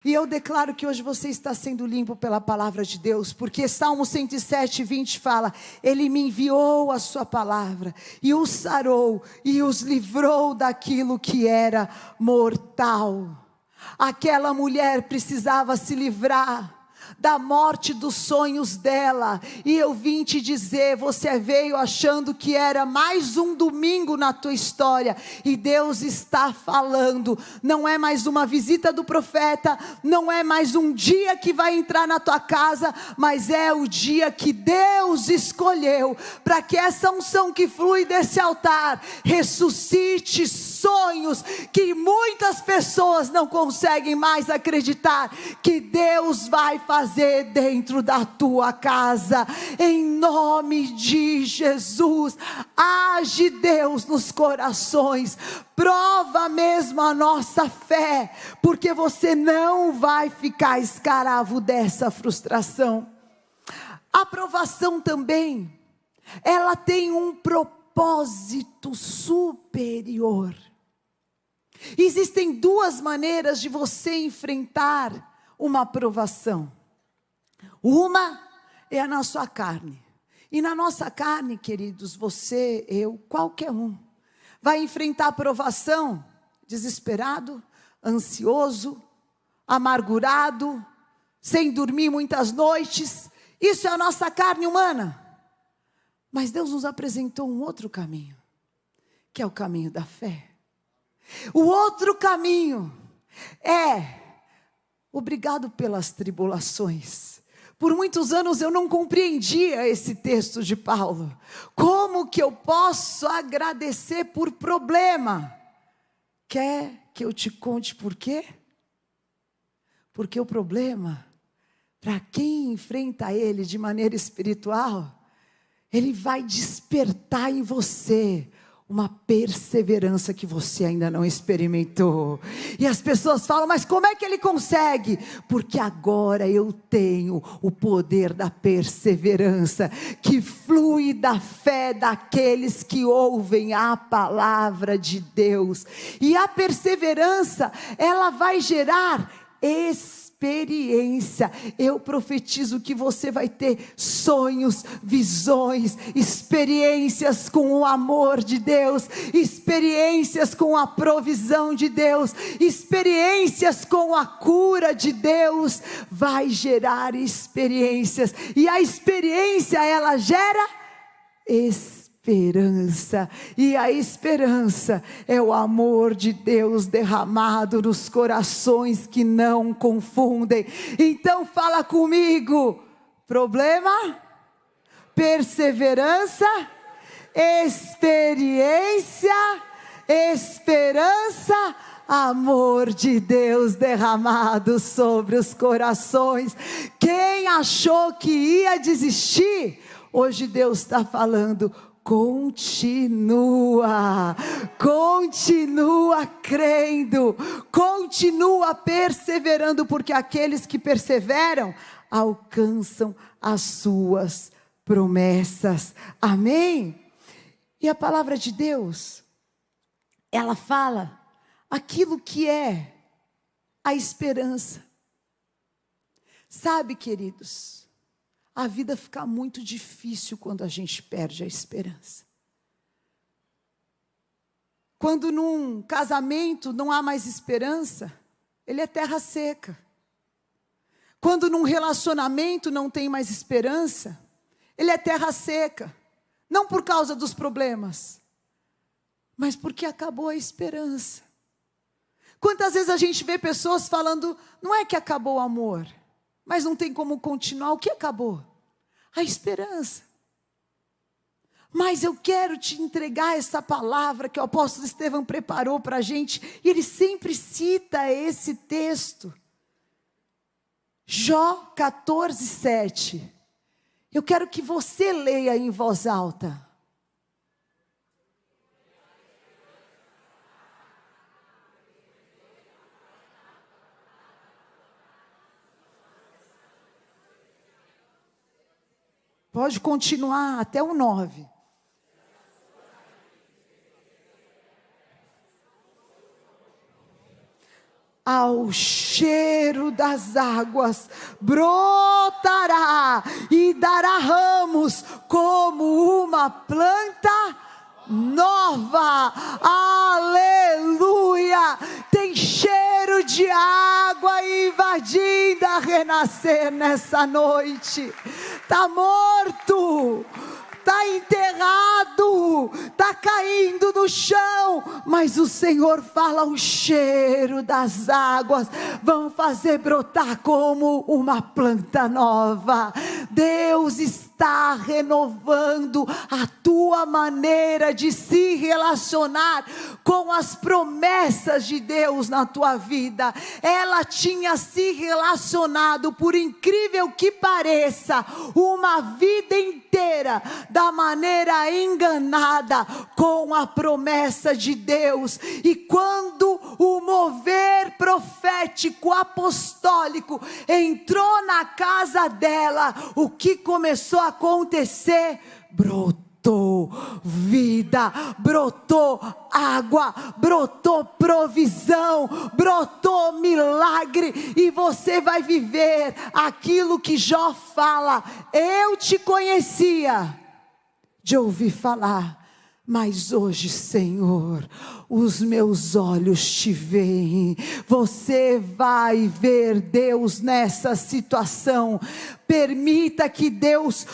E eu declaro que hoje você está sendo limpo pela palavra de Deus, porque Salmo 107:20 fala: Ele me enviou a sua palavra, e os sarou, e os livrou daquilo que era mortal. Aquela mulher precisava se livrar da morte dos sonhos dela, e eu vim te dizer, você veio achando que era mais um domingo na tua história, e Deus está falando, não é mais uma visita do profeta, não é mais um dia que vai entrar na tua casa, mas é o dia que Deus escolheu, para que essa unção que flui desse altar, ressuscite sonhos, que muitas pessoas não conseguem mais acreditar, que Deus vai fazer dentro da tua casa, em nome de Jesus. Age Deus nos corações, prova mesmo a nossa fé, porque você não vai ficar escravo dessa frustração. A aprovação também, ela tem um propósito superior. Existem duas maneiras de você enfrentar uma aprovação. Uma é na sua carne. E na nossa carne, queridos, você, eu, qualquer um, vai enfrentar a aprovação desesperado, ansioso, amargurado, sem dormir muitas noites. Isso é a nossa carne humana. Mas Deus nos apresentou um outro caminho, que é o caminho da fé. O outro caminho é: obrigado pelas tribulações. Por muitos anos eu não compreendia esse texto de Paulo. Como que eu posso agradecer por problema? Quer que eu te conte por quê? Porque o problema, para quem enfrenta ele de maneira espiritual, ele vai despertar em você uma perseverança que você ainda não experimentou. E as pessoas falam: mas como é que ele consegue? Porque agora eu tenho o poder da perseverança, que flui da fé daqueles que ouvem a palavra de Deus. E a perseverança, ela vai gerar experiência. Eu profetizo que você vai ter sonhos, visões, experiências com o amor de Deus, experiências com a provisão de Deus, experiências com a cura de Deus. Vai gerar experiências, e a experiência, ela gera esperança. E a esperança é o amor de Deus derramado nos corações que não confundem. Então fala comigo: problema, perseverança, experiência, esperança, amor de Deus derramado sobre os corações. Quem achou que ia desistir, hoje Deus está falando: continua crendo, continua perseverando, porque aqueles que perseveram alcançam as suas promessas. Amém? E a palavra de Deus, ela fala aquilo que é a esperança. Sabe, queridos, a vida fica muito difícil quando a gente perde a esperança. Quando num casamento não há mais esperança, ele é terra seca. Quando num relacionamento não tem mais esperança, ele é terra seca. Não por causa dos problemas, mas porque acabou a esperança. Quantas vezes a gente vê pessoas falando: não é que acabou o amor, mas não tem como continuar. O que acabou? A esperança. Mas eu quero te entregar essa palavra que o apóstolo Estevão preparou para a gente, e ele sempre cita esse texto. Jó 14:7. Eu quero que você leia em voz alta. Pode continuar até o 9. ao cheiro das águas, brotará e dará ramos como uma planta nova. Aleluia! Tem cheiro de água invadindo a renascer nessa noite. Está morto, está enterrado, está caindo no chão, mas o Senhor fala: o cheiro das águas vão fazer brotar como uma planta nova. Deus está renovando a tua maneira de se relacionar com as promessas de Deus na tua vida. Ela tinha se relacionado, por incrível que pareça, uma vida inteira da maneira enganada com a promessa de Deus. E quando o mover profético apostólico entrou na casa dela, o que começou a acontecer? Brotou vida, brotou água, brotou provisão, brotou milagre, e você vai viver aquilo que Jó fala: eu te conhecia de ouvir falar, mas hoje, Senhor, os meus olhos te veem. Você vai ver Deus nessa situação. Permita que Deus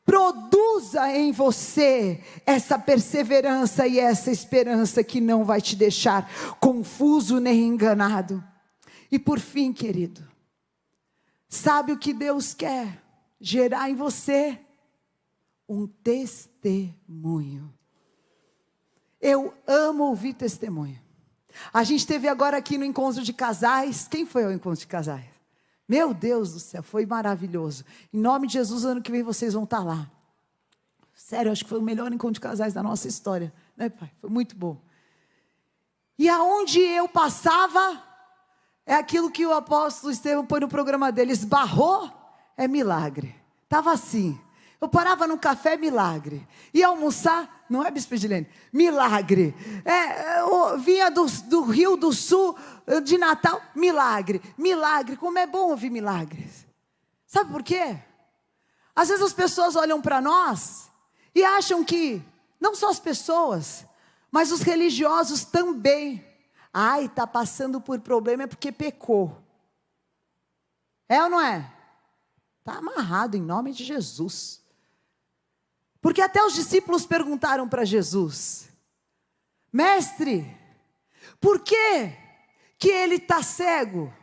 produza em você essa perseverança e essa esperança que não vai te deixar confuso nem enganado. E por fim, querido, sabe o que Deus quer gerar em você? Um testemunho. Eu amo ouvir testemunho. A gente teve agora aqui no encontro de casais. Quem foi ao encontro de casais? Meu Deus do céu, foi maravilhoso. Em nome de Jesus, ano que vem vocês vão estar lá. Sério, acho que foi o melhor encontro de casais da nossa história, né, pai? Foi muito bom. E aonde eu passava, é aquilo que o apóstolo Estevão põe no programa dele: esbarrou, é milagre. Estava assim. Eu parava no café, milagre. Ia almoçar, não é, Bispo Edilene? Milagre. Eu vinha do Rio do Sul, de Natal, milagre. Milagre. Como é bom ouvir milagres. Sabe por quê? Às vezes as pessoas olham para nós e acham que, não só as pessoas, mas os religiosos também. Ai, está passando por problema é porque pecou. É ou não é? Está amarrado em nome de Jesus. Porque até os discípulos perguntaram para Jesus: mestre, por que ele está cego?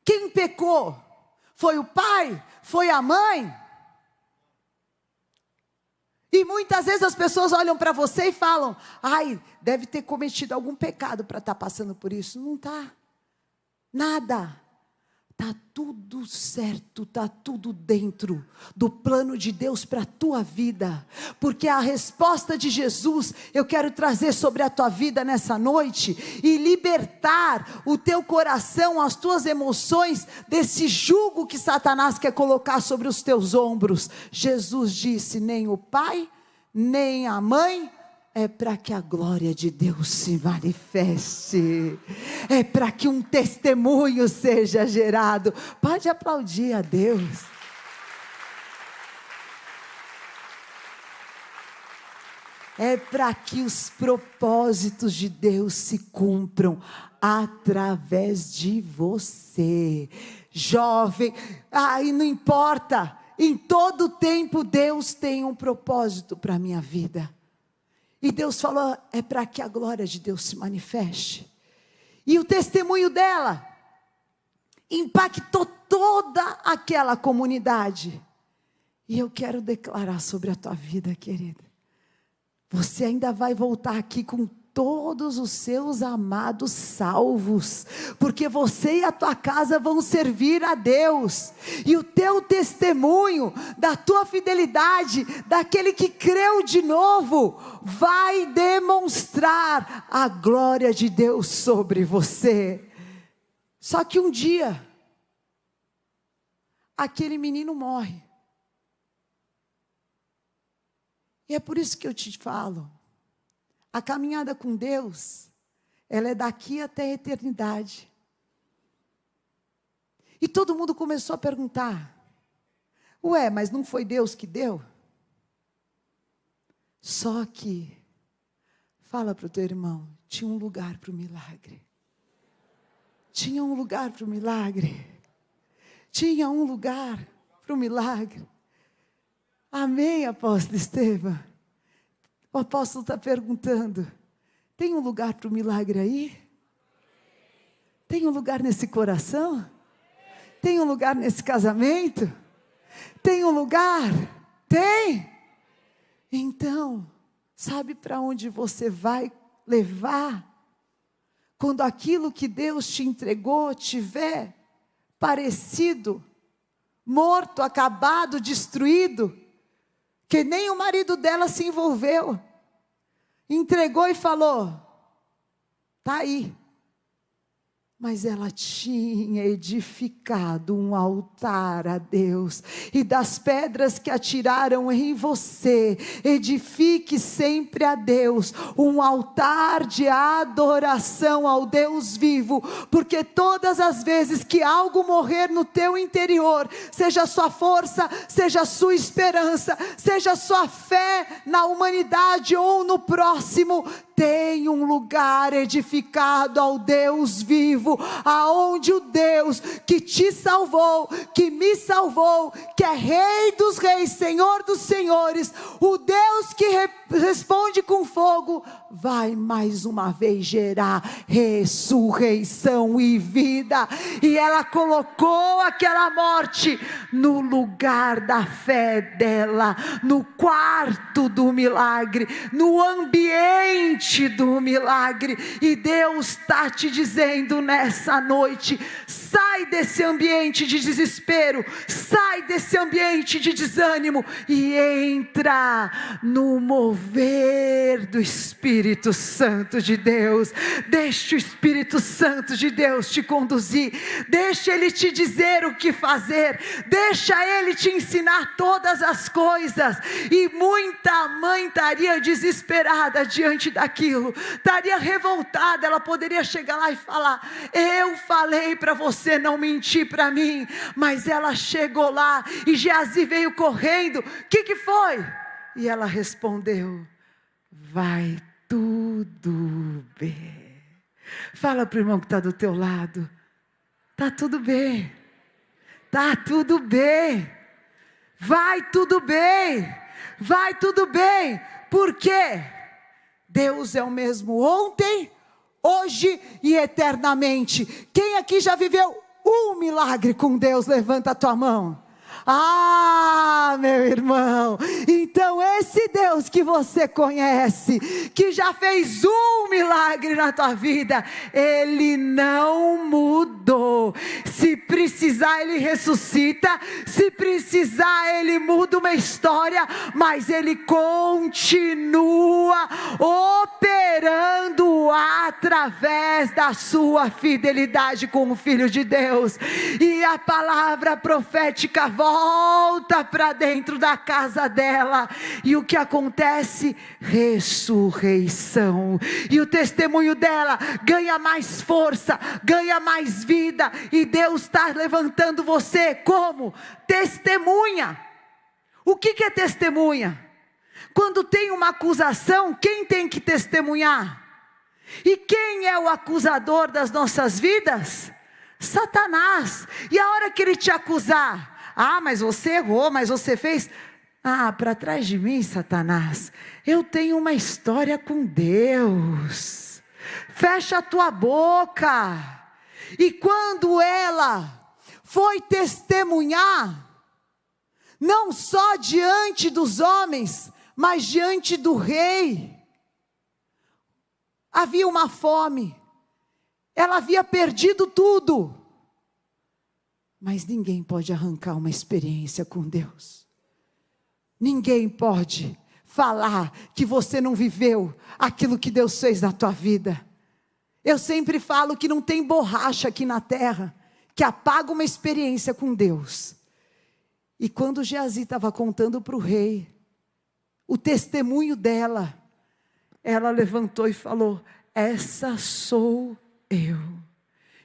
Quem pecou? Foi o pai? Foi a mãe? E muitas vezes as pessoas olham para você e falam: ai, deve ter cometido algum pecado para estar passando por isso. Não está. Nada. Está tudo certo, está tudo dentro do plano de Deus para a tua vida, porque a resposta de Jesus eu quero trazer sobre a tua vida nessa noite, e libertar o teu coração, as tuas emoções, desse jugo que Satanás quer colocar sobre os teus ombros. Jesus disse: nem o pai, nem a mãe, é para que a glória de Deus se manifeste, é para que um testemunho seja gerado. Pode aplaudir a Deus. É para que os propósitos de Deus se cumpram através de você, jovem. E não importa, em todo tempo Deus tem um propósito para a minha vida. E Deus falou: é para que a glória de Deus se manifeste. E o testemunho dela impactou toda aquela comunidade. E eu quero declarar sobre a tua vida, querida: você ainda vai voltar aqui com todos os seus amados salvos, porque você e a tua casa vão servir a Deus, e o teu testemunho, da tua fidelidade, daquele que creu de novo, vai demonstrar a glória de Deus sobre você. Só que um dia, aquele menino morre, e é por isso que eu te falo, a caminhada com Deus, ela é daqui até a eternidade. E todo mundo começou a perguntar: ué, mas não foi Deus que deu? Só que, fala para o teu irmão, tinha um lugar para o milagre. Tinha um lugar para o milagre. Tinha um lugar para o milagre. Amém, apóstolo Estevam? O apóstolo está perguntando: tem um lugar para o milagre aí? Tem um lugar nesse coração? Tem um lugar nesse casamento? Tem um lugar? Tem? Então, sabe para onde você vai levar? Quando aquilo que Deus te entregou tiver parecido, morto, acabado, destruído, que nem o marido dela se envolveu, entregou e falou: está aí. Mas ela tinha edificado um altar a Deus, e das pedras que atiraram em você, edifique sempre a Deus, um altar de adoração ao Deus vivo, porque todas as vezes que algo morrer no teu interior, seja a sua força, seja a sua esperança, seja a sua fé na humanidade ou no próximo, tem um lugar edificado ao Deus vivo, aonde o Deus que te salvou, que me salvou, que é Rei dos reis, Senhor dos senhores, o Deus que responde com fogo, vai mais uma vez gerar ressurreição e vida. E ela colocou aquela morte no lugar da fé dela, no quarto do milagre, no ambiente do milagre. E Deus está te dizendo nessa noite: sai desse ambiente de desespero, sai desse ambiente de desânimo e entra no mover do Espírito Santo de Deus. Deixa o Espírito Santo de Deus te conduzir, deixa Ele te dizer o que fazer, deixa Ele te ensinar todas as coisas. E muita mãe estaria desesperada diante daquilo, estaria revoltada. Ela poderia chegar lá e falar: eu falei para você não mentir para mim. Mas ela chegou lá e Geazi veio correndo: o que foi? E ela respondeu: vai tudo bem. Fala para o irmão que está do teu lado: está tudo bem, está tudo bem, vai tudo bem, vai tudo bem. Por quê? Deus é o mesmo ontem, hoje e eternamente. Quem aqui já viveu um milagre com Deus? Levanta a tua mão. Ah, meu irmão, então esse Deus que você conhece, que já fez um milagre na tua vida, Ele não mudou. Se precisar Ele ressuscita, se precisar Ele muda uma história, mas Ele continua operando através da sua fidelidade com o Filho de Deus. E a palavra profética volta para dentro da casa dela, e o que acontece? Ressurreição. E o testemunho dela ganha mais força, ganha mais vida, e Deus está levantando você como testemunha. O que é testemunha? Quando tem uma acusação, quem tem que testemunhar? E quem é o acusador das nossas vidas? Satanás. E a hora que ele te acusar: ah, mas você errou, mas você fez. Ah, para trás de mim, Satanás, eu tenho uma história com Deus. Fecha a tua boca. E quando ela foi testemunhar, não só diante dos homens, mas diante do rei, havia uma fome, ela havia perdido tudo. Mas ninguém pode arrancar uma experiência com Deus. Ninguém pode falar que você não viveu aquilo que Deus fez na tua vida. Eu sempre falo que não tem borracha aqui na terra que apaga uma experiência com Deus. E quando Geazi estava contando para o rei o testemunho dela, ela levantou e falou: essa sou eu.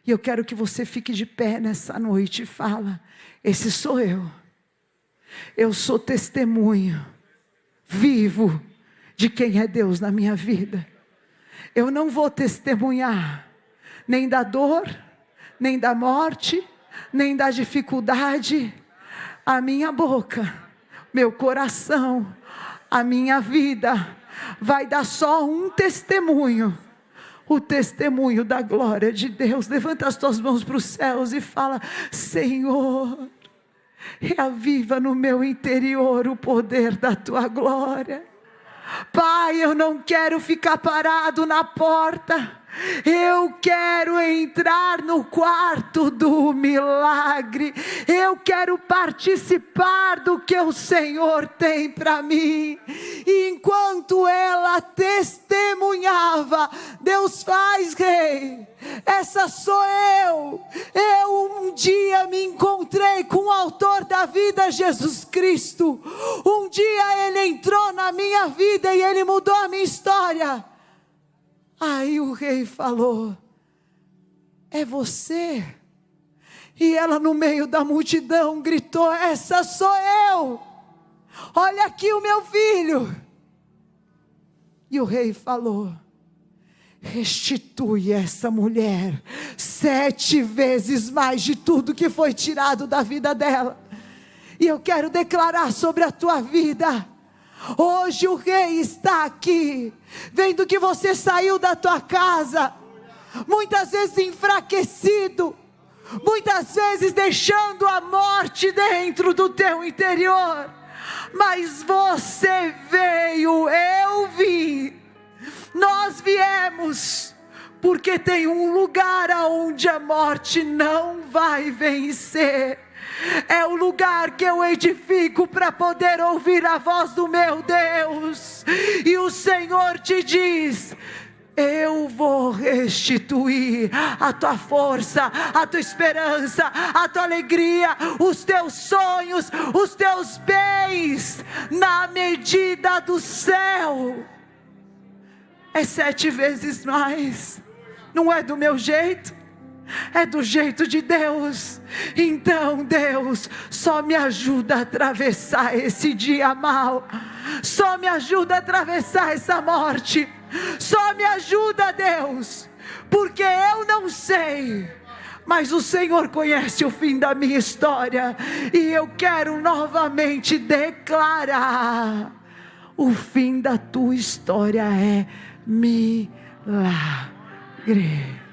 E eu quero que você fique de pé nessa noite e fala: esse sou eu. Eu sou testemunho vivo de quem é Deus na minha vida. Eu não vou testemunhar nem da dor, nem da morte, nem da dificuldade. A minha boca, meu coração, a minha vida vai dar só um testemunho. O testemunho da glória de Deus. Levanta as tuas mãos para os céus e fala: Senhor, reaviva no meu interior o poder da tua glória. Pai, eu não quero ficar parado na porta. Eu quero entrar no quarto do milagre. Eu quero participar do que o Senhor tem para mim. E enquanto ela testemunhava, Deus faz, rei, essa sou eu. Eu um dia me encontrei com o autor da vida, Jesus Cristo. Um dia Ele entrou na minha vida e Ele mudou a minha história. Aí o rei falou: é você? E ela, no meio da multidão, gritou: essa sou eu. Olha aqui o meu filho. E o rei falou: restitui essa mulher 7 vezes mais de tudo que foi tirado da vida dela. E eu quero declarar sobre a tua vida: hoje o rei está aqui, vendo que você saiu da tua casa, muitas vezes enfraquecido, muitas vezes deixando a morte dentro do teu interior. Mas você veio, eu vim, nós viemos, porque tem um lugar aonde a morte não vai vencer. É o lugar que eu edifico para poder ouvir a voz do meu Deus. E o Senhor te diz: eu vou restituir a tua força, a tua esperança, a tua alegria, os teus sonhos, os teus bens, na medida do céu. É 7 vezes mais. Não é do meu jeito, é do jeito de Deus. Então Deus, só me ajuda a atravessar esse dia mau. Só me ajuda a atravessar essa morte. Só me ajuda, Deus, porque eu não sei, mas o Senhor conhece o fim da minha história. E eu quero novamente declarar: o fim da tua história é milagre.